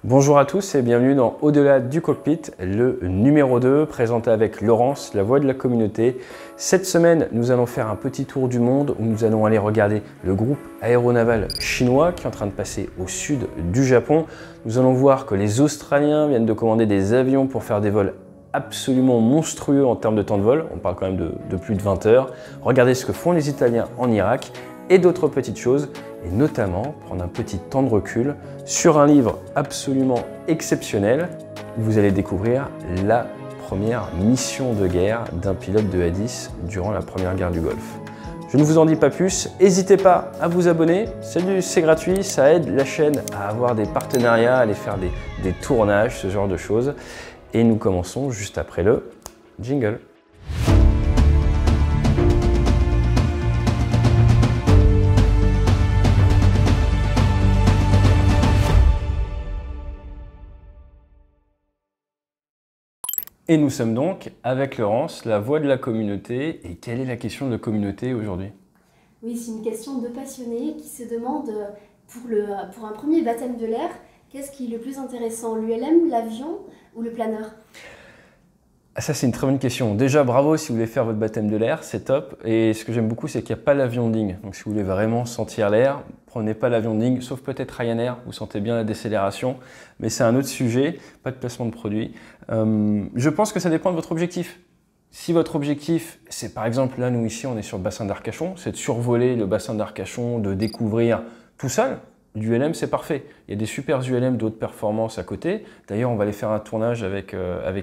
Bonjour à tous et bienvenue dans Au-delà du cockpit, le numéro 2, présenté avec Laurence, la voix de la communauté. Cette semaine, nous allons faire un petit tour du monde où nous allons aller regarder le groupe aéronaval chinois qui est en train de passer au sud du Japon. Nous allons voir que les Australiens viennent de commander des avions pour faire des vols absolument monstrueux en termes de temps de vol. On parle quand même de plus de 20 heures. Regardez ce que font les Italiens en Irak et d'autres petites choses, et notamment prendre un petit temps de recul sur un livre absolument exceptionnel. Vous allez découvrir la première mission de guerre d'un pilote de A-10 durant la première guerre du Golfe. Je ne vous en dis pas plus, n'hésitez pas à vous abonner, c'est gratuit, ça aide la chaîne à avoir des partenariats, à aller faire des tournages, ce genre de choses. Et nous commençons juste après le jingle. Et nous sommes donc avec Laurence, la voix de la communauté. Et quelle est la question de communauté aujourd'hui? Oui, c'est une question de passionnés qui se demandent pour un premier baptême de l'air, qu'est-ce qui est le plus intéressant, l'ULM, l'avion ou le planeur? Ça, c'est une très bonne question. Déjà, bravo si vous voulez faire votre baptême de l'air, c'est top. Et ce que j'aime beaucoup, c'est qu'il n'y a pas l'avion de ligne. Donc si vous voulez vraiment sentir l'air, prenez pas l'avion de ligne, sauf peut-être Ryanair, vous sentez bien la décélération. Mais c'est un autre sujet, pas de placement de produit. Je pense que ça dépend de votre objectif. Si votre objectif, c'est par exemple, là, nous ici, on est sur le bassin d'Arcachon, c'est de survoler le bassin d'Arcachon, de découvrir tout seul, l'ULM, c'est parfait. Il y a des super ULM d'autres performances à côté. D'ailleurs, on va aller faire un tournage avec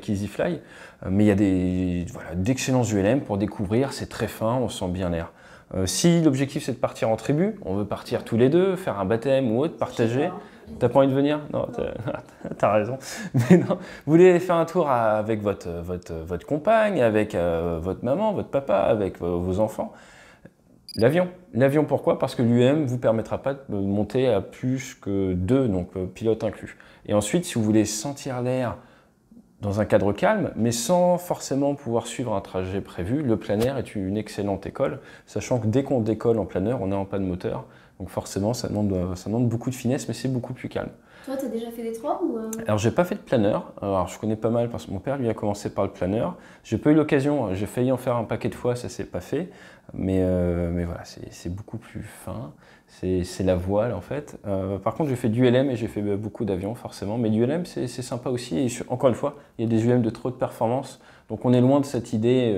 EasyFly. Mais il y a d'excellents ULM pour découvrir, c'est très fin, on sent bien l'air. Si l'objectif c'est de partir en tribu, on veut partir tous les deux, faire un baptême ou autre, partager. T'as pas envie de venir? Non, t'as raison. Mais non, vous voulez faire un tour avec votre compagne, avec votre maman, votre papa, avec vos enfants. L'avion. L'avion, pourquoi? Parce que l'UM vous permettra pas de monter à plus que 2, donc pilote inclus. Et ensuite, si vous voulez sentir l'air dans un cadre calme, mais sans forcément pouvoir suivre un trajet prévu, le plein air est une excellente école, sachant que dès qu'on décolle en plein air, on est en panne moteur. Donc forcément, ça demande beaucoup de finesse, mais c'est beaucoup plus calme. Toi, tu as déjà fait des trois ou Alors, j'ai pas fait de planeur. Alors, je connais pas mal parce que mon père, lui, a commencé par le planeur. J'ai pas eu l'occasion. J'ai failli en faire un paquet de fois, ça s'est pas fait. Mais voilà, c'est beaucoup plus fin. C'est la voile, en fait. Par contre, j'ai fait du ULM et j'ai fait beaucoup d'avions, forcément. Mais l'ULM, c'est sympa aussi. Et encore une fois, il y a des ULM de trop de performance. Donc, on est loin de cette idée,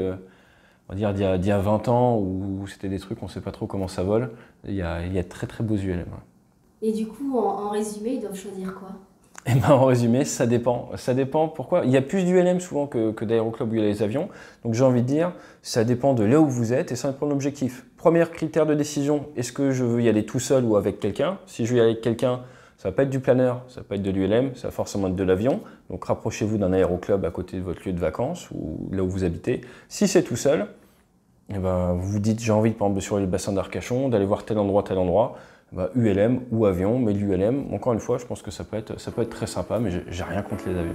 on va dire, d'il y a 20 ans où c'était des trucs, on sait pas trop comment ça vole. Il y a de très, très beaux ULM. Et du coup, en résumé, ils doivent choisir quoi? Eh ben, en résumé, ça dépend. Ça dépend pourquoi. Il y a plus d'ULM souvent que d'aéroclubs où il y a les avions. Donc j'ai envie de dire, ça dépend de là où vous êtes et ça dépend de l'objectif. Premier critère de décision, est-ce que je veux y aller tout seul ou avec quelqu'un? Si je veux y aller avec quelqu'un, ça va pas être du planeur, ça va pas être de l'ULM, ça va forcément être de l'avion. Donc rapprochez-vous d'un aéroclub à côté de votre lieu de vacances ou là où vous habitez. Si c'est tout seul, eh ben, vous vous dites j'ai envie de, par exemple, de survoler le bassin d'Arcachon, d'aller voir tel endroit, bah, ULM ou avion, mais l'ULM, encore une fois, je pense que ça peut être très sympa, mais j'ai rien contre les avions.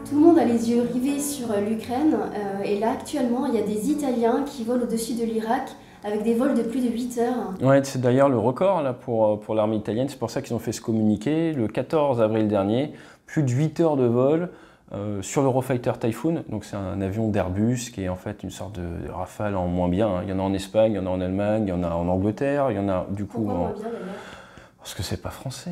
Tout le monde a les yeux rivés sur l'Ukraine et là, actuellement, il y a des Italiens qui volent au-dessus de l'Irak avec des vols de plus de 8 heures. Ouais, c'est d'ailleurs le record là, pour l'armée italienne, c'est pour ça qu'ils ont fait ce communiqué le 14 avril dernier, plus de 8 heures de vol. Sur l'Eurofighter Typhoon, donc c'est un avion d'Airbus qui est en fait une sorte de Rafale en moins bien. Il y en a en Espagne, il y en a en Allemagne, il y en a en Angleterre, il y en a du coup Pourquoi moins bien d'ailleurs? Parce que c'est pas français.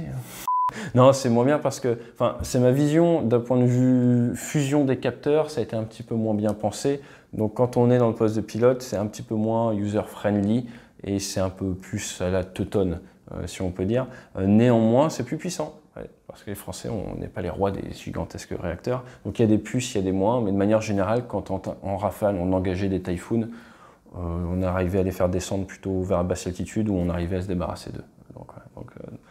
Non, c'est moins bien parce que, enfin, c'est ma vision d'un point de vue fusion des capteurs, ça a été un petit peu moins bien pensé. Donc quand on est dans le poste de pilote, c'est un petit peu moins user-friendly et c'est un peu plus à la teutonne, si on peut dire. Néanmoins, c'est plus puissant. Ouais, parce que les Français, on n'est pas les rois des gigantesques réacteurs. Donc il y a des plus, il y a des moins, mais de manière générale, quand en Rafale, on engageait des Typhoons, on arrivait à les faire descendre plutôt vers la basse altitude où on arrivait à se débarrasser d'eux.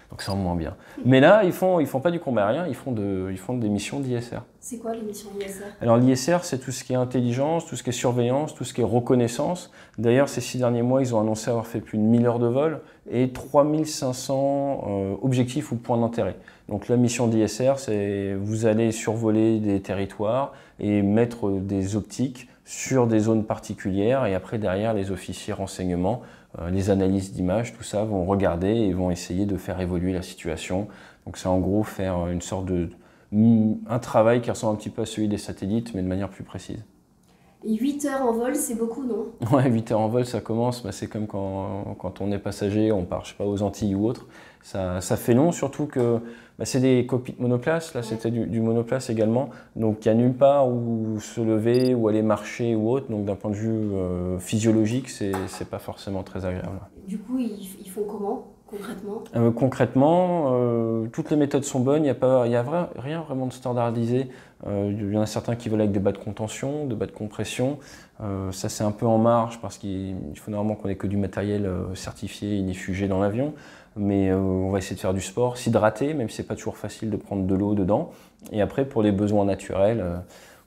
Donc ça en moins bien. Mais là, ils font pas du combat aérien, ils font des missions d'ISR. C'est quoi les missions ISR? Alors l'ISR, c'est tout ce qui est intelligence, tout ce qui est surveillance, tout ce qui est reconnaissance. D'ailleurs, ces 6 derniers mois, ils ont annoncé avoir fait plus de 1000 heures de vol et 3500 objectifs ou points d'intérêt. Donc la mission d'ISR, c'est vous allez survoler des territoires et mettre des optiques sur des zones particulières et après derrière les officiers renseignements les analyses d'images, tout ça, vont regarder et vont essayer de faire évoluer la situation. Donc c'est en gros faire une sorte un travail qui ressemble un petit peu à celui des satellites, mais de manière plus précise. Et 8 heures en vol, c'est beaucoup, non? Ouais, 8 heures en vol, ça commence, c'est comme quand on est passager, on part, je sais pas, aux Antilles ou autre. Ça fait long, surtout que c'est des cockpits monoplace, là c'était du monoplace également, donc il n'y a nulle part où se lever, ou aller marcher ou autre, donc d'un point de vue physiologique, c'est pas forcément très agréable. Du coup, ils font comment concrètement? Concrètement, toutes les méthodes sont bonnes, il n'y a rien vraiment de standardisé. Il y en a certains qui veulent avec des bas de contention, des bas de compression. Ça c'est un peu en marge parce qu'il faut normalement qu'on ait que du matériel certifié, inifugé dans l'avion. Mais on va essayer de faire du sport, s'hydrater, même si c'est pas toujours facile de prendre de l'eau dedans. Et après, pour les besoins naturels,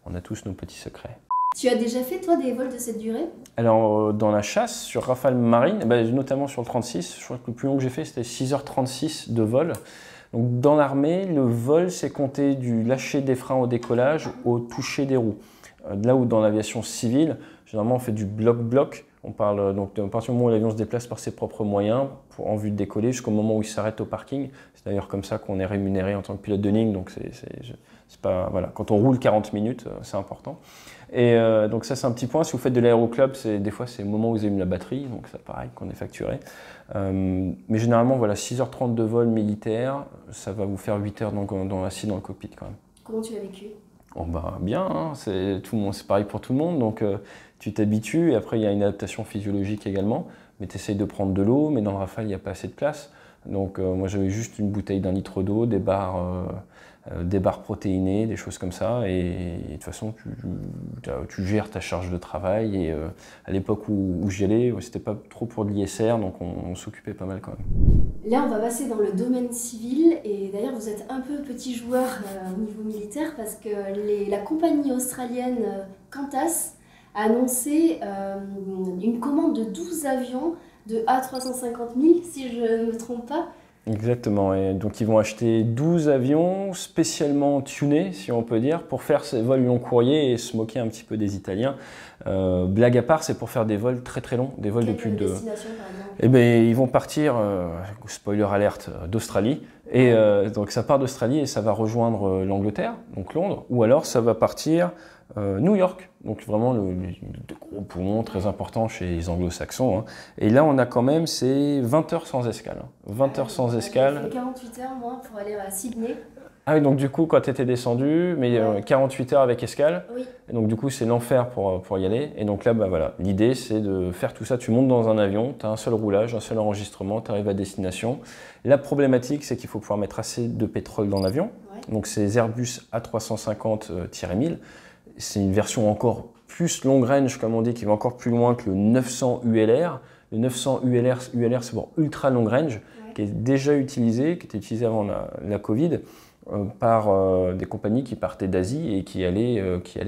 on a tous nos petits secrets. Tu as déjà fait, toi, des vols de cette durée? Alors, dans la chasse, sur Rafale Marine, notamment sur le 36, je crois que le plus long que j'ai fait, c'était 6h36 de vol. Donc, dans l'armée, le vol, c'est compté du lâcher des freins au décollage au toucher des roues. Là où dans l'aviation civile, généralement, on fait du bloc-bloc. On parle donc à partir du moment où l'avion se déplace par ses propres moyens en vue de décoller jusqu'au moment où il s'arrête au parking. C'est d'ailleurs comme ça qu'on est rémunéré en tant que pilote de ligne. Donc c'est pas, voilà. Quand on roule 40 minutes, c'est important. Et donc ça c'est un petit point. Si vous faites de l'aéroclub, des fois c'est le moment où vous avez mis la batterie. Donc c'est pareil qu'on est facturé. Mais généralement voilà, 6h30 de vol militaire, ça va vous faire 8 heures assis dans le cockpit quand même. Comment tu l'as vécu? Oh bien, hein, c'est pareil pour tout le monde, donc tu t'habitues et après il y a une adaptation physiologique également, mais tu essayes de prendre de l'eau, mais dans le Rafale il n'y a pas assez de place, donc moi j'avais juste une bouteille d'1 litre d'eau, des barres protéinées, des choses comme ça, et de toute façon tu gères ta charge de travail, et à l'époque où j'y allais, c'était pas trop pour de l'ISR, donc on s'occupait pas mal quand même. Là, on va passer dans le domaine civil, et d'ailleurs vous êtes un peu petit joueur au niveau militaire parce que la compagnie australienne Qantas a annoncé une commande de 12 avions de A350 000, si je ne me trompe pas. Exactement, et donc ils vont acheter 12 avions spécialement tunés, si on peut dire, pour faire ces vols long courrier et se moquer un petit peu des Italiens. Blague à part, c'est pour faire des vols très très longs, des vols de plus de... destination par exemple? Eh bien, ils vont partir, spoiler alerte, d'Australie, et donc ça part d'Australie et ça va rejoindre l'Angleterre, donc Londres, ou alors ça va partir New York, donc vraiment le gros poumon très important chez les anglo-saxons, hein. Et là on a quand même ces 20 heures sans escale, hein. 20 heures sans escale. J'ai fait 48 heures moi pour aller à Sydney. Ah oui, donc du coup quand tu étais descendu, mais 48 heures avec escale, oui. Et donc du coup c'est l'enfer pour y aller, et donc là voilà, l'idée c'est de faire tout ça, tu montes dans un avion, tu as un seul roulage, un seul enregistrement, tu arrives à destination. La problématique c'est qu'il faut pouvoir mettre assez de pétrole dans l'avion, donc c'est Airbus A350-1000. C'est une version encore plus long range, comme on dit, qui va encore plus loin que le 900 ULR. Le 900 ULR c'est pour ultra long range, qui est déjà utilisé, qui était utilisé avant la Covid, par des compagnies qui partaient d'Asie et qui allaient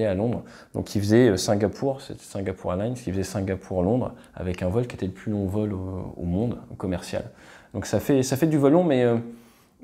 à Londres. Donc qui faisaient Singapour, c'était Singapore Airlines, qui faisait Singapour-Londres, avec un vol qui était le plus long vol au monde, commercial. Donc ça fait du vol long, mais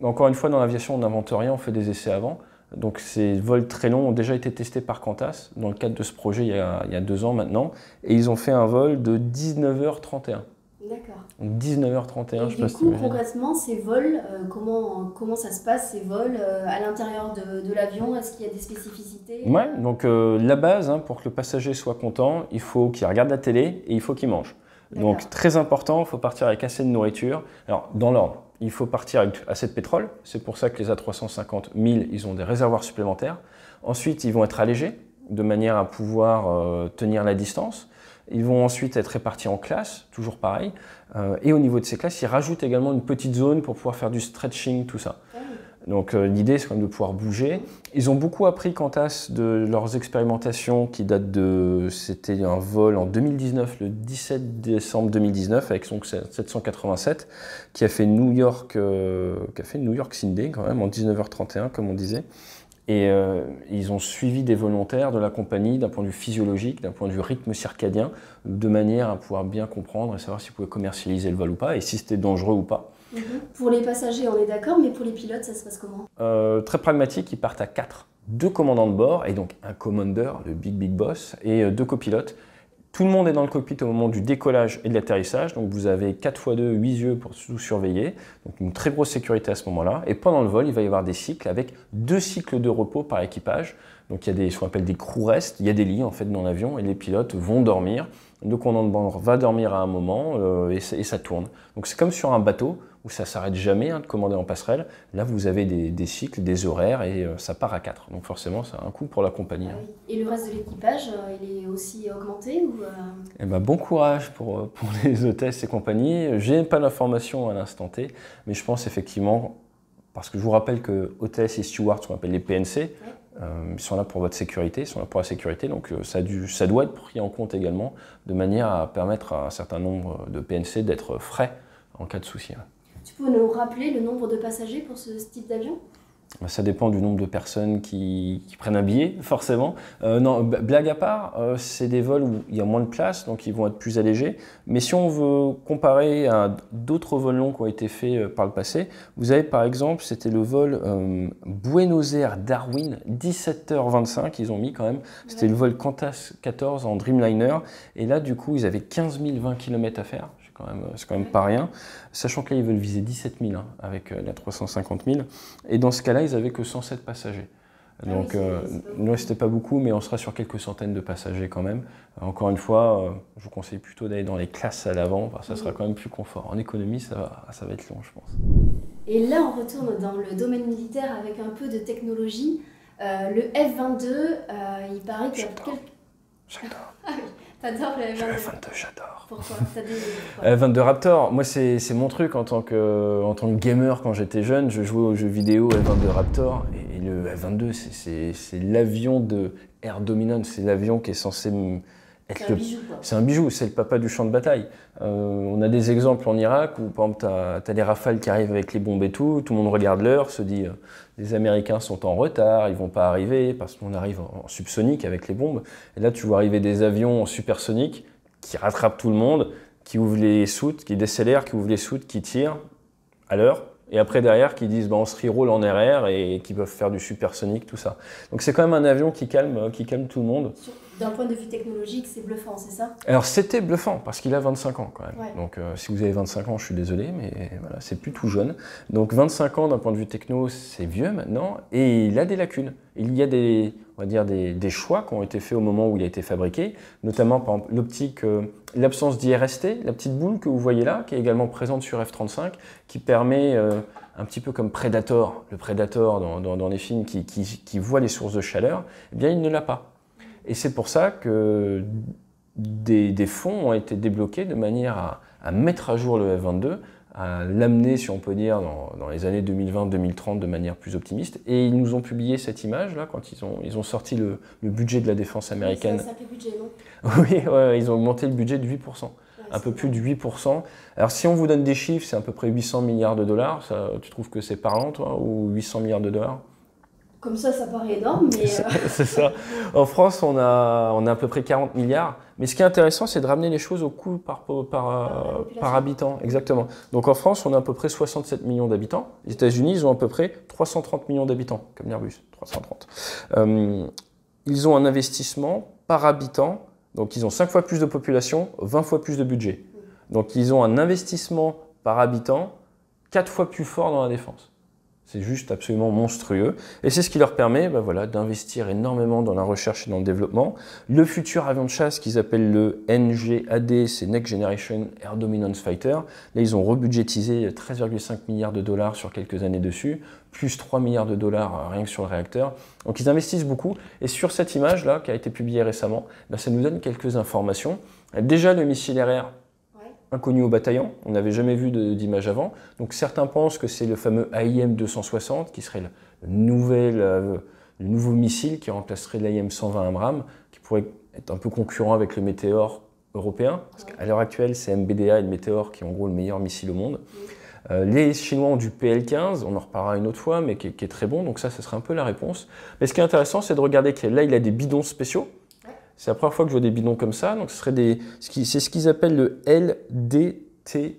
encore une fois, dans l'aviation, on n'invente rien, on fait des essais avant. Donc ces vols très longs ont déjà été testés par Qantas dans le cadre de ce projet il y a 2 ans maintenant, et ils ont fait un vol de 19h31. D'accord. 19h31, et je sais pas si tu imagines. Concrètement, ces vols, comment ça se passe, ces vols à l'intérieur de l'avion? Est-ce qu'il y a des spécificités? Ouais, donc la base, hein, pour que le passager soit content, il faut qu'il regarde la télé et il faut qu'il mange. Donc très important, il faut partir avec assez de nourriture. Alors dans l'ordre, il faut partir avec assez de pétrole. C'est pour ça que les A350 1000, ils ont des réservoirs supplémentaires. Ensuite, ils vont être allégés de manière à pouvoir tenir la distance. Ils vont ensuite être répartis en classes, toujours pareil. Et au niveau de ces classes, ils rajoutent également une petite zone pour pouvoir faire du stretching, tout ça. Donc l'idée, c'est quand même de pouvoir bouger. Ils ont beaucoup appris Qantas de leurs expérimentations qui datent de... C'était un vol en 2019, le 17 décembre 2019, avec son 787, qui a fait New York Sydney quand même, en 19h31, comme on disait. Et ils ont suivi des volontaires de la compagnie d'un point de vue physiologique, d'un point de vue rythme circadien, de manière à pouvoir bien comprendre et savoir s'ils pouvaient commercialiser le vol ou pas, et si c'était dangereux ou pas. Pour les passagers, on est d'accord, mais pour les pilotes, ça se passe comment? Très pragmatique, ils partent à 4. 2 commandants de bord, et donc un commander, le big boss, et 2 copilotes. Tout le monde est dans le cockpit au moment du décollage et de l'atterrissage, donc vous avez 4x2, 8 yeux pour tout surveiller, donc une très grosse sécurité à ce moment-là. Et pendant le vol, il va y avoir des cycles avec 2 cycles de repos par équipage. Donc il y a ce qu'on appelle des crew rest, il y a des lits en fait dans l'avion et les pilotes vont dormir. Le commandant de bord va dormir à un moment et ça tourne. Donc c'est comme sur un bateau où ça ne s'arrête jamais de commander en passerelle. Là, vous avez des cycles, des horaires et ça part à 4. Donc forcément, ça a un coût pour la compagnie. Ah oui. Et le reste de l'équipage, il est aussi augmenté ou Eh ben, bon courage pour les hôtesses et compagnie. Je n'ai pas l'information à l'instant T, mais je pense effectivement, parce que je vous rappelle que hôtesses et stewards, ce qu'on appelle les PNC, ils sont là pour votre sécurité, ils sont là pour la sécurité, donc ça doit être pris en compte également, de manière à permettre à un certain nombre de PNC d'être frais en cas de souci. Tu peux nous rappeler le nombre de passagers pour ce type d'avion? Ça dépend du nombre de personnes qui prennent un billet, forcément. Non, blague à part, c'est des vols où il y a moins de place, donc ils vont être plus allégés. Mais si on veut comparer à d'autres vols longs qui ont été faits par le passé, vous avez par exemple, c'était le vol Buenos Aires-Darwin, 17h25, ils ont mis quand même. C'était le vol Qantas 14 en Dreamliner. Et là, du coup, ils avaient 15 020 km à faire. C'est quand même pas rien, sachant que là ils veulent viser 17 000 avec la 350 000, et dans ce cas-là ils n'avaient que 107 passagers. Donc nous c'était pas beaucoup, mais on sera sur quelques centaines de passagers quand même. Encore une fois, je vous conseille plutôt d'aller dans les classes à l'avant, parce que ça sera quand même plus confort. En économie ça va être long je pense. Et là on retourne dans le domaine militaire avec un peu de technologie. Le F-22, il paraît qu'il y a quelques... J'adore. Ah oui, t'adores le F-22. Le F-22, j'adore. Pourquoi? F-22 Raptor, moi c'est mon truc en tant que gamer quand j'étais jeune, je jouais aux jeux vidéo F-22 Raptor et le F-22 c'est l'avion de Air Dominance, c'est l'avion qui est censé être c'est un bijou, c'est le papa du champ de bataille. On a des exemples en Irak où par exemple t'as les Rafales qui arrivent avec les bombes et tout le monde regarde l'heure, se dit les Américains sont en retard, ils vont pas arriver parce qu'on arrive en subsonique avec les bombes. Et là tu vois arriver des avions en supersonique qui rattrapent tout le monde, qui ouvrent les soutes, qui décélèrent, qui ouvrent les soutes, qui tirent à l'heure. Et après derrière qui disent on se reroll en RR et qui peuvent faire du supersonique, tout ça. Donc c'est quand même un avion qui calme tout le monde. D'un point de vue technologique, c'est bluffant, c'est ça? Alors c'était bluffant parce qu'il a 25 ans quand même. Ouais. Donc si vous avez 25 ans, je suis désolé, mais voilà, c'est plus tout jeune. Donc 25 ans d'un point de vue techno, c'est vieux maintenant et il a des lacunes. Il y a on va dire des choix qui ont été faits au moment où il a été fabriqué, notamment par exemple l'optique, l'absence d'IRST, la petite boule que vous voyez là, qui est également présente sur F-35, qui permet, un petit peu comme Predator, le Predator dans les films qui voit les sources de chaleur, eh bien il ne l'a pas. Et c'est pour ça que des fonds ont été débloqués de manière à mettre à jour le F-22, à l'amener, si on peut dire, dans les années 2020-2030 de manière plus optimiste. Et ils nous ont publié cette image-là quand ils ont sorti le budget de la défense américaine. C'est un sacré budget, non? Oui, ouais, ils ont augmenté le budget de 8%. Un peu plus de 8%. Alors si on vous donne des chiffres, c'est à peu près 800 milliards de dollars. Ça, tu trouves que c'est parlant, toi, ou 800 milliards de dollars? Comme ça paraît énorme, mais... C'est ça. En France, on a à peu près 40 milliards. Mais ce qui est intéressant, c'est de ramener les choses au coût par habitant. Exactement. Donc en France, on a à peu près 67 millions d'habitants. Les États-Unis, ils ont à peu près 330 millions d'habitants, comme l'Airbus, 330. Ils ont un investissement par habitant. Donc ils ont 5 fois plus de population, 20 fois plus de budget. Donc ils ont un investissement par habitant 4 fois plus fort dans la défense. C'est juste absolument monstrueux. Et c'est ce qui leur permet voilà, d'investir énormément dans la recherche et dans le développement. Le futur avion de chasse qu'ils appellent le NGAD, c'est Next Generation Air Dominance Fighter. Là, ils ont rebudgétisé 13,5 milliards de dollars sur quelques années dessus, plus 3 milliards de dollars rien que sur le réacteur. Donc ils investissent beaucoup. Et sur cette image-là, qui a été publiée récemment, ça nous donne quelques informations. Déjà, le missile RR, inconnu au bataillon, on n'avait jamais vu d'image avant. Donc certains pensent que c'est le fameux AIM 260 qui serait le nouveau missile qui remplacerait l'AIM 120 Abrams, qui pourrait être un peu concurrent avec le Météor européen. Parce qu'à l'heure actuelle, c'est MBDA et le Météor qui ont en gros le meilleur missile au monde. Les Chinois ont du PL-15, on en reparlera une autre fois, mais qui est très bon, donc ça serait un peu la réponse. Mais ce qui est intéressant, c'est de regarder que là, il a des bidons spéciaux. C'est la première fois que je vois des bidons comme ça, donc c'est ce qu'ils appellent le LDTP.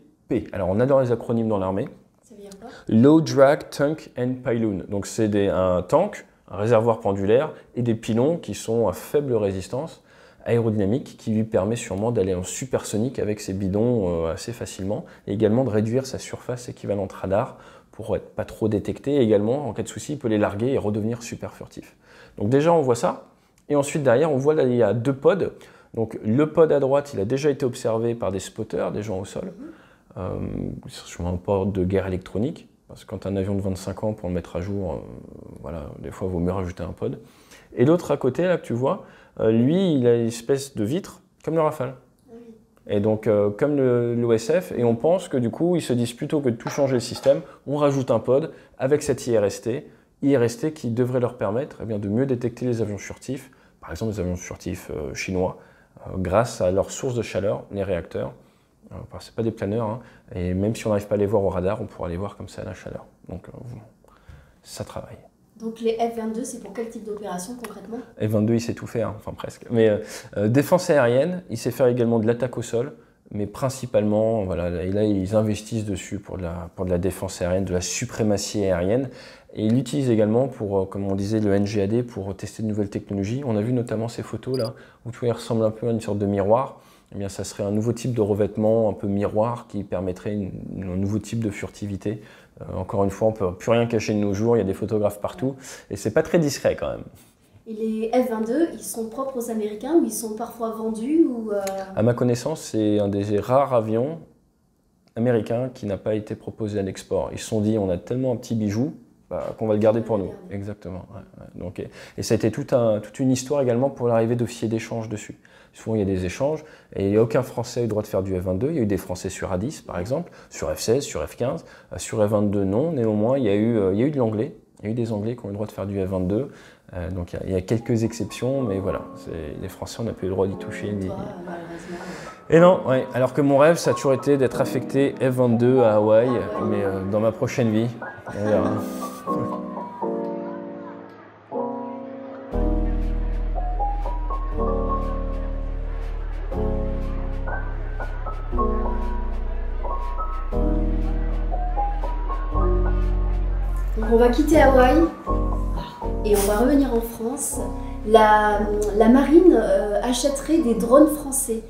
Alors on adore les acronymes dans l'armée. Ça veut dire quoi? Low Drag Tank and Pylon. Donc c'est un tank, un réservoir pendulaire et des pylons qui sont à faible résistance. aérodynamique qui lui permet sûrement d'aller en supersonique avec ses bidons assez facilement et également de réduire sa surface équivalente radar pour être pas trop détecté. Et également, en cas de souci, il peut les larguer et redevenir super furtif. Donc déjà, on voit ça. Et ensuite, derrière, on voit là, il y a 2 pods. Donc le pod à droite, il a déjà été observé par des spotters, des gens au sol. Sur un pod de guerre électronique. Parce que quand un avion de 25 ans, pour le mettre à jour, voilà, des fois, il vaut mieux rajouter un pod. Et l'autre à côté, là, que tu vois, lui, il a une espèce de vitre, comme le Rafale. Et donc, comme l'OSF, et on pense que du coup, ils se disent plutôt que de tout changer le système, on rajoute un pod avec cette IRST qui devrait leur permettre eh bien, de mieux détecter les avions furtifs, par exemple les avions furtifs chinois, grâce à leur source de chaleur, les réacteurs. Ce n'est pas des planeurs, hein, et même si on n'arrive pas à les voir au radar, on pourra les voir comme ça à la chaleur. Donc, ça travaille. Donc les F-22, c'est pour quel type d'opération concrètement? F-22, il sait tout faire, enfin presque. Mais défense aérienne, il sait faire également de l'attaque au sol, mais principalement, voilà, et là ils investissent dessus pour de la défense aérienne, de la suprématie aérienne. Et il l'utilise également pour, comme on disait, le NGAD pour tester de nouvelles technologies. On a vu notamment ces photos là, où tout ressemble un peu à une sorte de miroir. Eh bien, ça serait un nouveau type de revêtement, un peu miroir, qui permettrait un nouveau type de furtivité. Encore une fois, on ne peut plus rien cacher de nos jours, il y a des photographes partout, et c'est pas très discret quand même. Et les F-22, ils sont propres aux Américains ou ils sont parfois vendus ou À ma connaissance, c'est un des rares avions américains qui n'a pas été proposé à l'export. Ils se sont dit, on a tellement un petit bijou qu'on va le garder pour nous. Exactement. Ouais. Donc, et ça a été toute une histoire également pour l'arrivée d'officiers d'échange dessus. Souvent, il y a des échanges et il n'y a aucun Français a eu le droit de faire du F-22. Il y a eu des Français sur A10, par exemple, sur F-16, sur F-15. Sur F-22, non. Néanmoins, il y a eu de l'anglais. Il y a eu des Anglais qui ont eu le droit de faire du F-22. Donc, il y a quelques exceptions, mais voilà. Les Français, on n'a pas eu le droit d'y toucher. Et non, ouais. Alors que mon rêve, ça a toujours été d'être affecté F-22 à Hawaï, mais dans ma prochaine vie. On verra. Donc on va quitter Hawaï et on va revenir en France. La marine achèterait des drones français.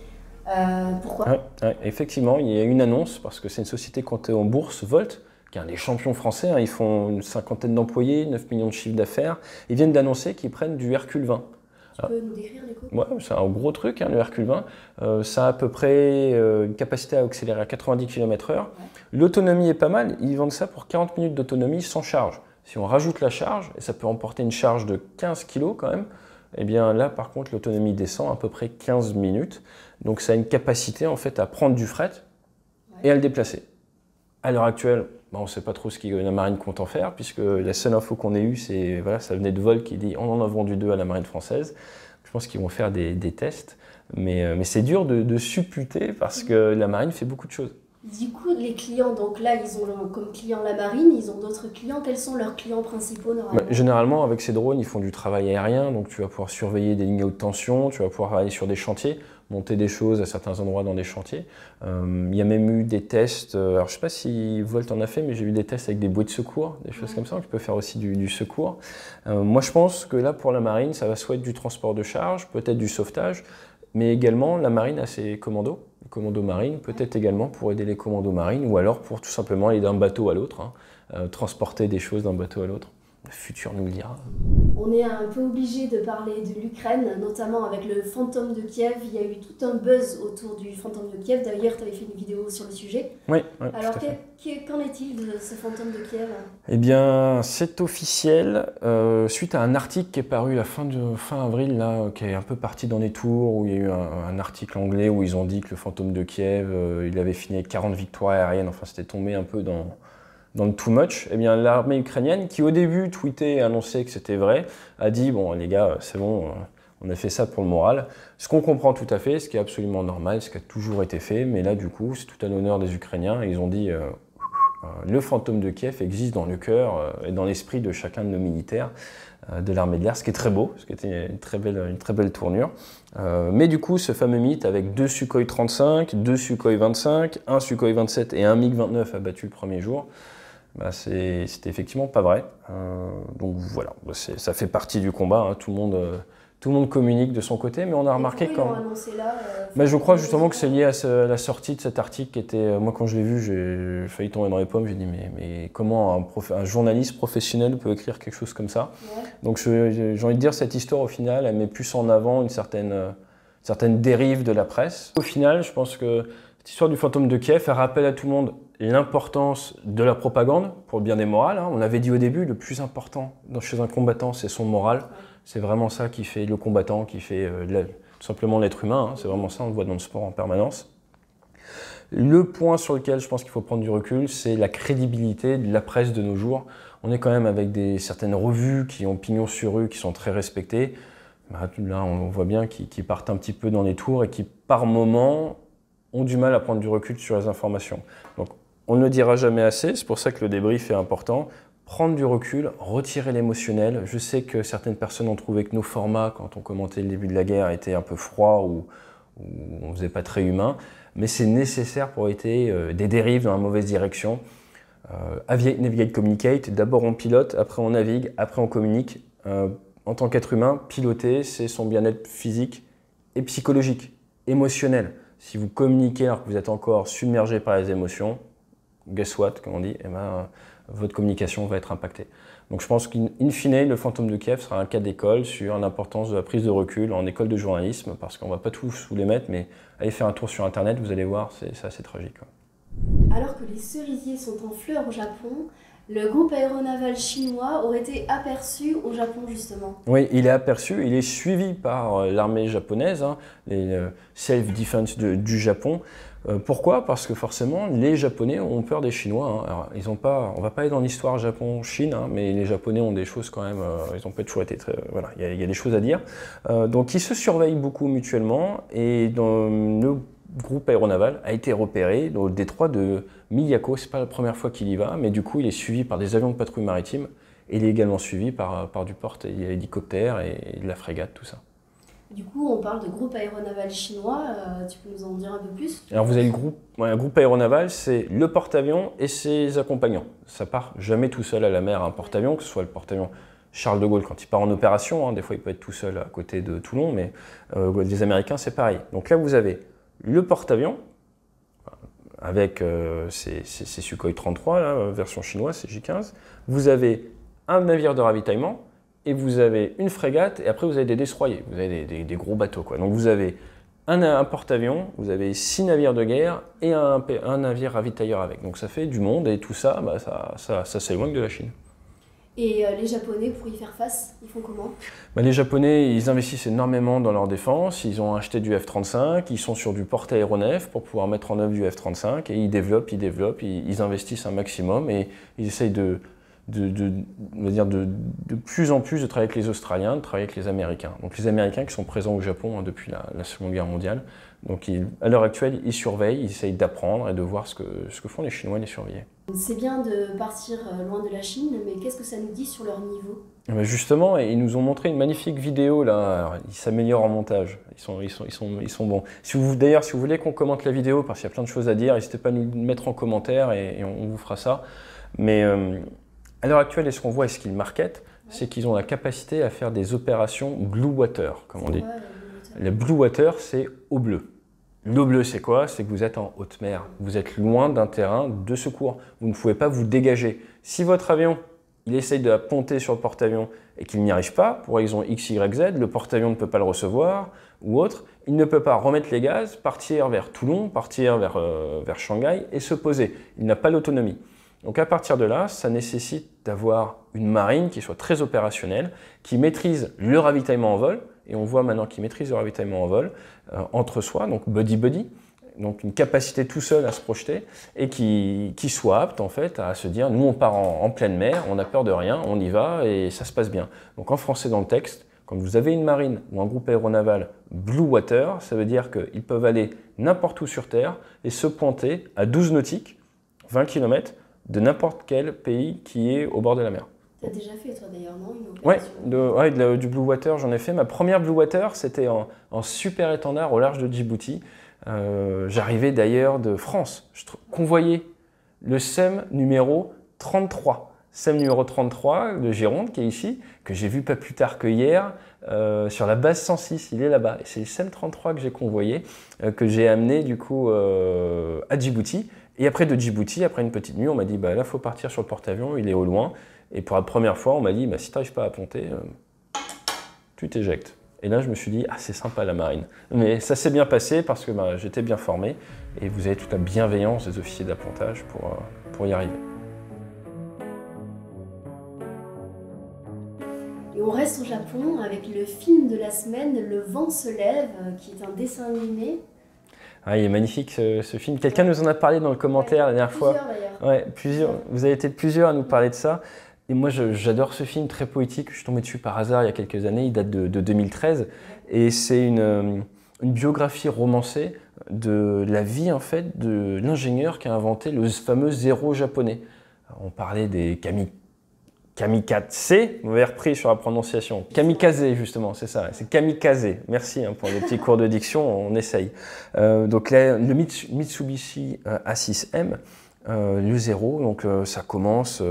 Pourquoi? Effectivement, il y a une annonce parce que c'est une société cotée en bourse, Volt, qui est un des champions français. Hein, ils font une 50aine d'employés, 9 millions de chiffre d'affaires. Ils viennent d'annoncer qu'ils prennent du Hercule 20. Tu peux nous décrire du coup? Ouais, c'est un gros truc, hein, le Hercule 20. Ça a à peu près une capacité à accélérer à 90 km/h. Ouais. L'autonomie est pas mal. Ils vendent ça pour 40 minutes d'autonomie sans charge. Si on rajoute la charge, et ça peut emporter une charge de 15 kg quand même, eh bien là par contre l'autonomie descend à peu près 15 minutes. Donc ça a une capacité en fait à prendre du fret et à le déplacer. À l'heure actuelle, on ne sait pas trop ce que la marine compte en faire, puisque la seule info qu'on ait eue, c'est voilà, ça venait de Vol qui dit on en a vendu 2 à la marine française. Je pense qu'ils vont faire des tests, mais c'est dur de supputer parce que la marine fait beaucoup de choses. Du coup, les clients, donc là, ils ont comme client la marine, ils ont d'autres clients. Quels sont leurs clients principaux normalement? Généralement, avec ces drones, ils font du travail aérien, donc tu vas pouvoir surveiller des lignes à haute tension, tu vas pouvoir aller sur des chantiers, monter des choses à certains endroits dans des chantiers. Il y a même eu des tests, alors je ne sais pas si Volt en a fait, mais j'ai vu des tests avec des bouées de secours, des choses comme ça, tu peux faire aussi du secours. Moi, je pense que là, pour la marine, ça va soit être du transport de charge, peut-être du sauvetage, mais également la marine a ses commandos. Les commandos marines, peut-être également pour aider les commandos marines, ou alors pour tout simplement aller d'un bateau à l'autre, transporter des choses d'un bateau à l'autre. Le futur nous le dira. On est un peu obligé de parler de l'Ukraine, notamment avec le fantôme de Kiev. Il y a eu tout un buzz autour du fantôme de Kiev. D'ailleurs, tu avais fait une vidéo sur le sujet. Oui. Alors, qu'en est-il de ce fantôme de Kiev? Eh bien, c'est officiel. Suite à un article qui est paru la fin avril, là, qui est un peu parti dans les tours, où il y a eu un article anglais où ils ont dit que le fantôme de Kiev, il avait fini avec 40 victoires aériennes. Enfin, c'était tombé un peu dans le too much. Eh bien, l'armée ukrainienne, qui au début tweetait et annonçait que c'était vrai, a dit « Bon, les gars, c'est bon, on a fait ça pour le moral ». Ce qu'on comprend tout à fait, ce qui est absolument normal, ce qui a toujours été fait, mais là, du coup, c'est tout à l'honneur des Ukrainiens. Et ils ont dit le fantôme de Kiev existe dans le cœur et dans l'esprit de chacun de nos militaires de l'armée de l'air, ce qui est très beau, ce qui était une très belle tournure. Mais du coup, ce fameux mythe avec 2 Sukhoi 35, 2 Sukhoi 25, 1 Sukhoi 27 et un MiG-29 abattu le premier jour, c'était effectivement pas vrai. Donc voilà, ça fait partie du combat. Hein. Tout le Tout le monde communique de son côté, mais on a remarqué quand... Ils l'ont annoncé là, je crois justement que c'est lié à la sortie de cet article qui était... moi, quand je l'ai vu, j'ai failli tomber dans les pommes. J'ai dit, mais comment un journaliste professionnel peut écrire quelque chose comme ça? Donc j'ai envie de dire, cette histoire, au final, elle met plus en avant une certaine dérive de la presse. Au final, je pense que cette histoire du fantôme de Kiev, elle rappelle à tout le monde l'importance de la propagande pour le bien des morales. On avait dit au début, le plus important chez un combattant, c'est son moral. C'est vraiment ça qui fait le combattant, qui fait tout simplement l'être humain. C'est vraiment ça, on le voit dans le sport en permanence. Le point sur lequel je pense qu'il faut prendre du recul, c'est la crédibilité de la presse de nos jours. On est quand même avec certaines revues qui ont pignon sur rue, qui sont très respectées. Là, on voit bien qu'ils partent un petit peu dans les tours et qui, par moments, ont du mal à prendre du recul sur les informations. Donc, on ne le dira jamais assez, c'est pour ça que le débrief est important. Prendre du recul, retirer l'émotionnel. Je sais que certaines personnes ont trouvé que nos formats, quand on commentait le début de la guerre, étaient un peu froids ou on ne faisait pas très humain, mais c'est nécessaire pour éviter des dérives dans la mauvaise direction. Aviate, navigate, communicate. D'abord on pilote, après on navigue, après on communique. En tant qu'être humain, piloter, c'est son bien-être physique et psychologique, émotionnel. Si vous communiquez alors que vous êtes encore submergé par les émotions, guess what, comme on dit, votre communication va être impactée. Donc je pense qu'in fine, le fantôme de Kiev sera un cas d'école sur l'importance de la prise de recul en école de journalisme, parce qu'on ne va pas tous vous les mettre, mais allez faire un tour sur Internet, vous allez voir, c'est assez tragique. Alors que les cerisiers sont en fleurs au Japon, le groupe aéronaval chinois aurait été aperçu au Japon, justement. Oui, il est aperçu, il est suivi par l'armée japonaise, les self-defense du Japon. Pourquoi? Parce que forcément, les Japonais ont peur des Chinois. Alors, on ne va pas aller dans l'histoire Japon-Chine, mais les Japonais ont des choses quand même, ils n'ont pas toujours été très... Voilà, il y a des choses à dire. Donc ils se surveillent beaucoup mutuellement, et dans le groupe aéronaval a été repéré dans le détroit de Miyako. C'est pas la première fois qu'il y va, mais du coup il est suivi par des avions de patrouille maritime, et il est également suivi par du porte-hélicoptère et de la frégate, tout ça. Du coup, on parle de groupe aéronaval chinois, tu peux nous en dire un peu plus? Alors vous avez un groupe aéronaval, c'est le porte-avions et ses accompagnants. Ça part jamais tout seul à la mer, un porte-avions, que ce soit le porte-avions Charles de Gaulle quand il part en opération, des fois il peut être tout seul à côté de Toulon, mais les Américains c'est pareil. Donc là vous avez le porte-avions, avec ces Sukhoi 33, là, version chinoise, c'est J-15. Vous avez un navire de ravitaillement, et vous avez une frégate, et après vous avez des destroyers, vous avez des gros bateaux, quoi. Donc vous avez un porte-avions, vous avez 6 navires de guerre et un navire ravitailleur avec. Donc ça fait du monde, et tout ça, ça s'éloigne de la Chine. Et les Japonais, pour y faire face, ils font comment? Les Japonais, ils investissent énormément dans leur défense, ils ont acheté du F-35, ils sont sur du porte-aéronef pour pouvoir mettre en œuvre du F-35, et ils développent, ils investissent un maximum, et ils essayent de plus en plus de travailler avec les Australiens, de travailler avec les Américains. Donc les Américains qui sont présents au Japon depuis la Seconde Guerre mondiale. Donc à l'heure actuelle, ils surveillent, ils essayent d'apprendre et de voir ce que font les Chinois et les surveiller. C'est bien de partir loin de la Chine, mais qu'est-ce que ça nous dit sur leur niveau? Justement, ils nous ont montré une magnifique vidéo là. Alors, ils s'améliorent en montage, ils sont bons. D'ailleurs, si vous voulez qu'on commente la vidéo, parce qu'il y a plein de choses à dire, n'hésitez pas à nous mettre en commentaire et on vous fera ça. Mais à l'heure actuelle, ce qu'on voit et ce qu'ils marketent, c'est qu'ils ont la capacité à faire des opérations blue water, comme on dit. Le blue water, c'est eau bleue. L'eau bleue, c'est quoi? C'est que vous êtes en haute mer. Vous êtes loin d'un terrain de secours. Vous ne pouvez pas vous dégager. Si votre avion, il essaye de ponter sur le porte-avions et qu'il n'y arrive pas, pour raison X, Y, Z, le porte-avions ne peut pas le recevoir ou autre, il ne peut pas remettre les gaz, partir vers Toulon, partir vers Shanghai et se poser. Il n'a pas l'autonomie. Donc à partir de là, ça nécessite d'avoir une marine qui soit très opérationnelle, qui maîtrise le ravitaillement en vol, et on voit maintenant qu'ils maîtrisent le ravitaillement en vol entre soi, donc buddy-buddy, donc une capacité tout seul à se projeter, et qui soit apte en fait à se dire, nous on part en pleine mer, on n'a peur de rien, on y va et ça se passe bien. Donc en français dans le texte, quand vous avez une marine ou un groupe aéronaval blue water, ça veut dire qu'ils peuvent aller n'importe où sur Terre et se pointer à 12 nautiques, 20 km, de n'importe quel pays qui est au bord de la mer. Tu as déjà fait toi d'ailleurs, non? Oui, du Blue Water, j'en ai fait. Ma première Blue Water, c'était en super étendard au large de Djibouti. J'arrivais d'ailleurs de France. Je convoyais le SEM numéro 33. SEM numéro 33 de Gironde, qui est ici, que j'ai vu pas plus tard que hier, sur la base 106, il est là-bas. Et c'est le SEM 33 que j'ai convoyé, que j'ai amené du coup à Djibouti. Et après de Djibouti, après une petite nuit, on m'a dit, bah là, il faut partir sur le porte-avions, il est au loin. Et pour la première fois, on m'a dit, bah, si tu n'arrives pas à ponter, tu t'éjectes. Et là, je me suis dit, ah, c'est sympa la marine. Mais ça s'est bien passé parce que bah, j'étais bien formé et vous avez toute la bienveillance des officiers d'appontage pour y arriver. Et on reste au Japon avec le film de la semaine, Le vent se lève, qui est un dessin animé. Ah, il est magnifique ce film. Quelqu'un nous en a parlé dans le commentaire la dernière fois. Ouais, plusieurs. Vous avez été plusieurs à nous parler de ça. Et moi, j'adore ce film très poétique. Je suis tombé dessus par hasard il y a quelques années. Il date de 2013. Et c'est une biographie romancée de la vie en fait de l'ingénieur qui a inventé le fameux zéro japonais. On parlait des kamikaze, mauvais repris sur la prononciation. Kamikaze, justement, c'est ça, c'est kamikaze. Merci pour les petits cours de diction, on essaye. Donc là, le Mitsubishi A6M, le zéro, donc ça commence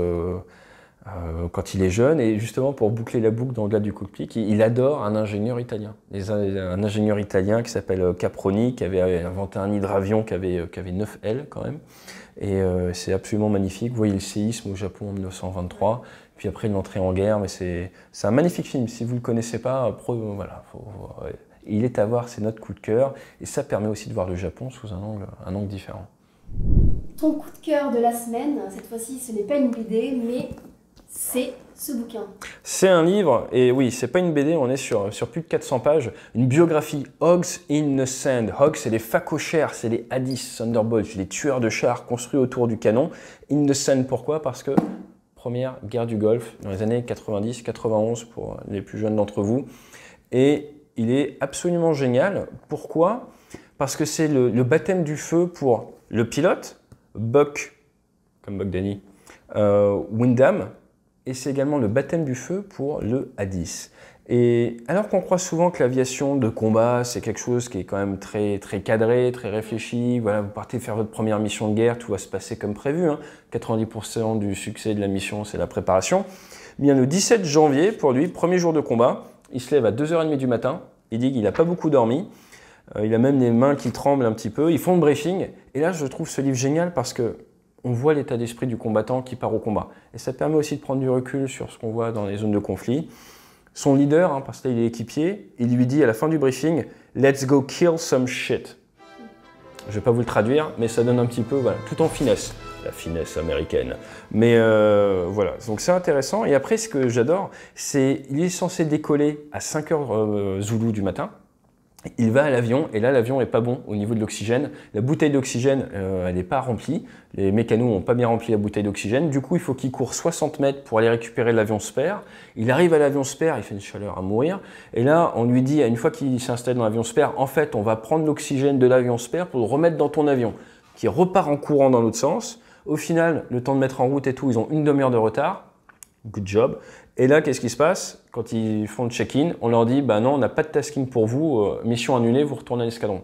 quand il est jeune, et justement pour boucler la boucle dans le cadre du cockpit, il adore un ingénieur italien. Un ingénieur italien qui s'appelle Caproni, qui avait inventé un hydravion qui avait 9 ailes quand même. Et c'est absolument magnifique. Vous voyez le séisme au Japon en 1923, puis après l'entrée en guerre, mais c'est un magnifique film. Si vous ne le connaissez pas, voilà, il est à voir, c'est notre coup de cœur, et ça permet aussi de voir le Japon sous un angle différent. Ton coup de cœur de la semaine, cette fois-ci ce n'est pas une BD, mais c'est ce bouquin. C'est un livre, et oui, c'est pas une BD, on est sur plus de 400 pages, une biographie Hogs in the Sand. Hogs, c'est les phacochères, c'est les Hadith Thunderbolts, les tueurs de chars construits autour du canon. In the Sand, pourquoi? Parce que première guerre du Golfe, dans les années 90-91 pour les plus jeunes d'entre vous, et il est absolument génial. Pourquoi? Parce que c'est le baptême du feu pour le pilote, Buck, comme Buck Danny, Windham, et c'est également le baptême du feu pour le A10. Et alors qu'on croit souvent que l'aviation de combat, c'est quelque chose qui est quand même très, très cadré, très réfléchi, voilà, vous partez faire votre première mission de guerre, tout va se passer comme prévu, 90% du succès de la mission, c'est la préparation. Bien, le 17 janvier, pour lui, premier jour de combat, il se lève à 2h30 du matin, il dit qu'il n'a pas beaucoup dormi, il a même les mains qui tremblent un petit peu, ils font le briefing, et là je trouve ce livre génial parce que on voit l'état d'esprit du combattant qui part au combat. Et ça permet aussi de prendre du recul sur ce qu'on voit dans les zones de conflit. Son leader, parce que là il est équipier, il lui dit à la fin du briefing « Let's go kill some shit ». Je ne vais pas vous le traduire, mais ça donne un petit peu, voilà, tout en finesse. La finesse américaine. Mais voilà, donc c'est intéressant. Et après, ce que j'adore, c'est qu'il est censé décoller à 5h Zoulou du matin. Il va à l'avion et là l'avion n'est pas bon au niveau de l'oxygène. La bouteille d'oxygène elle n'est pas remplie. Les mécanos n'ont pas bien rempli la bouteille d'oxygène. Du coup il faut qu'il court 60 mètres pour aller récupérer l'avion spare. Il arrive à l'avion spare, il fait une chaleur à mourir. Et là on lui dit, une fois qu'il s'installe dans l'avion spare, en fait on va prendre l'oxygène de l'avion spare pour le remettre dans ton avion. Qui repart en courant dans l'autre sens. Au final, le temps de mettre en route et tout, ils ont une demi-heure de retard. Good job. Et là, qu'est-ce qui se passe? Quand ils font le check-in, on leur dit, bah non, on n'a pas de tasking pour vous, mission annulée, vous retournez à l'escadron.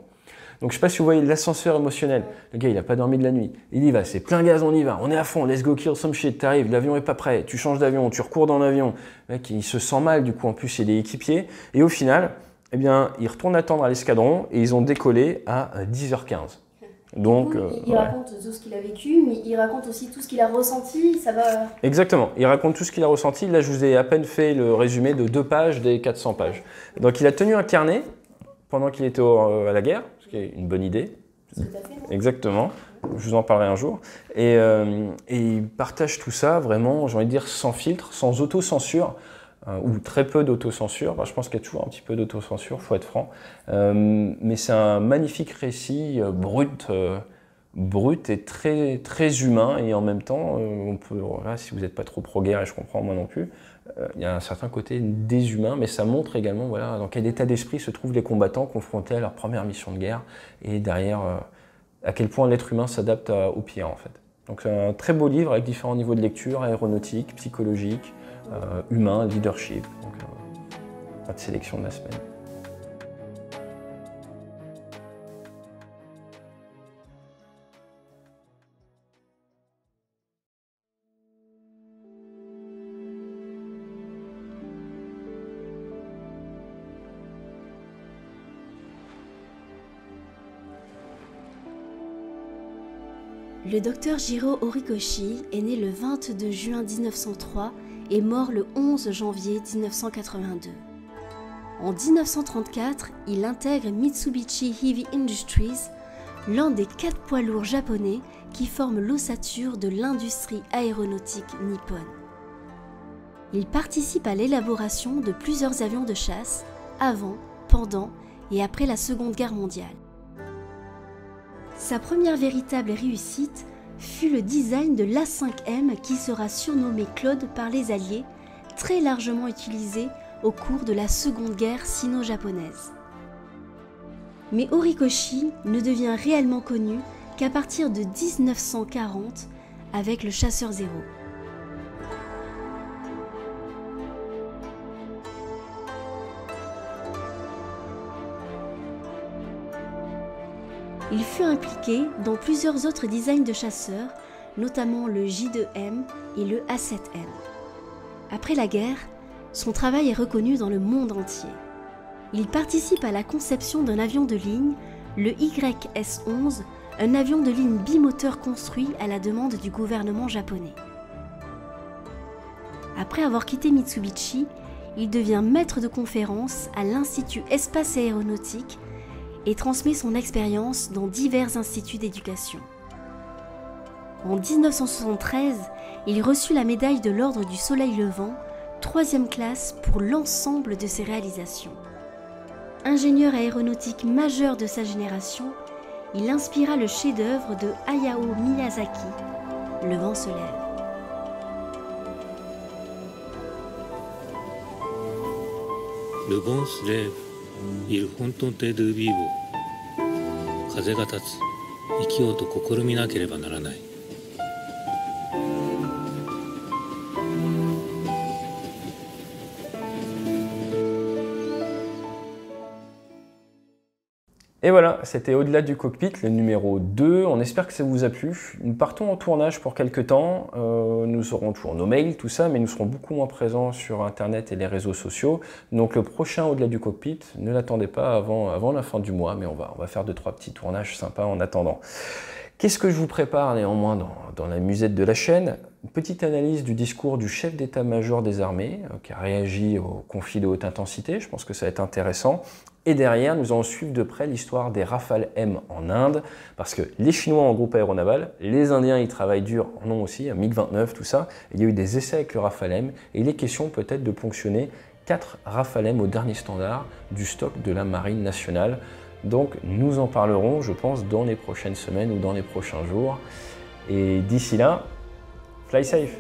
Donc je sais pas si vous voyez l'ascenseur émotionnel. Le gars, il n'a pas dormi de la nuit. Il y va, c'est plein gaz, on y va, on est à fond, let's go kill some shit. T'arrives, l'avion est pas prêt, tu changes d'avion, tu recours dans l'avion. Le mec, il se sent mal, du coup, en plus, il est équipier. Et au final, eh bien, ils retournent attendre à l'escadron et ils ont décollé à 10h15. Donc, il raconte tout ce qu'il a vécu, mais il raconte aussi tout ce qu'il a ressenti, ça va... Exactement, il raconte tout ce qu'il a ressenti. Là, je vous ai à peine fait le résumé de 2 pages des 400 pages. Donc, il a tenu un carnet pendant qu'il était à la guerre, ce qui est une bonne idée. Tout à fait, non? Exactement, je vous en parlerai un jour. Et il partage tout ça vraiment, j'ai envie de dire, sans filtre, sans autocensure. Ou très peu d'autocensure. Enfin, je pense qu'il y a toujours un petit peu d'autocensure, il faut être franc. Mais c'est un magnifique récit brut et très, très humain. Et en même temps, on peut, là, si vous n'êtes pas trop pro-guerre, et je comprends, moi non plus, il y a un certain côté déshumain, mais ça montre également voilà, dans quel état d'esprit se trouvent les combattants confrontés à leur première mission de guerre et derrière, à quel point l'être humain s'adapte au pire, en fait. Donc c'est un très beau livre avec différents niveaux de lecture, aéronautique, psychologique, humain, leadership. Donc, pas de sélection de la semaine. Le docteur Jiro Horikoshi est né le 22 juin 1903 et mort le 11 janvier 1982. En 1934, il intègre Mitsubishi Heavy Industries, l'un des 4 poids lourds japonais qui forment l'ossature de l'industrie aéronautique nippone. Il participe à l'élaboration de plusieurs avions de chasse avant, pendant et après la Seconde Guerre mondiale. Sa première véritable réussite fut le design de l'A5M qui sera surnommé Claude par les Alliés, très largement utilisé au cours de la Seconde Guerre sino-japonaise. Mais Horikoshi ne devient réellement connu qu'à partir de 1940 avec le Chasseur Zéro. Il fut impliqué dans plusieurs autres designs de chasseurs, notamment le J2M et le A7M. Après la guerre, son travail est reconnu dans le monde entier. Il participe à la conception d'un avion de ligne, le YS-11, un avion de ligne bimoteur construit à la demande du gouvernement japonais. Après avoir quitté Mitsubishi, il devient maître de conférences à l'Institut Espace et Aéronautique et transmet son expérience dans divers instituts d'éducation. En 1973, il reçut la médaille de l'Ordre du Soleil Levant, 3e classe pour l'ensemble de ses réalisations. Ingénieur aéronautique majeur de sa génération, il inspira le chef-d'œuvre de Hayao Miyazaki, Le vent se lève. Le vent se lève, il faut tenter de vivre. 風が立つ、生きようと試みなければならない。Et voilà, c'était Au-delà du cockpit, le numéro 2. On espère que ça vous a plu. Nous partons en tournage pour quelques temps. Nous aurons toujours nos mails, tout ça, mais nous serons beaucoup moins présents sur Internet et les réseaux sociaux. Donc le prochain Au-delà du cockpit, ne l'attendez pas avant la fin du mois, mais on va faire 2-3 petits tournages sympas en attendant. Qu'est-ce que je vous prépare néanmoins dans la musette de la chaîne? Une petite analyse du discours du chef d'état-major des armées qui a réagi au conflit de haute intensité. Je pense que ça va être intéressant. Et derrière, nous allons suivre de près l'histoire des Rafale M en Inde, parce que les Chinois ont un groupe aéronaval, les Indiens ils travaillent dur, en ont aussi, un MiG-29, tout ça. Il y a eu des essais avec le Rafale M, et il est question peut-être de ponctionner 4 Rafale M au dernier standard du stock de la Marine nationale. Donc nous en parlerons, je pense, dans les prochaines semaines ou dans les prochains jours. Et d'ici là, fly safe!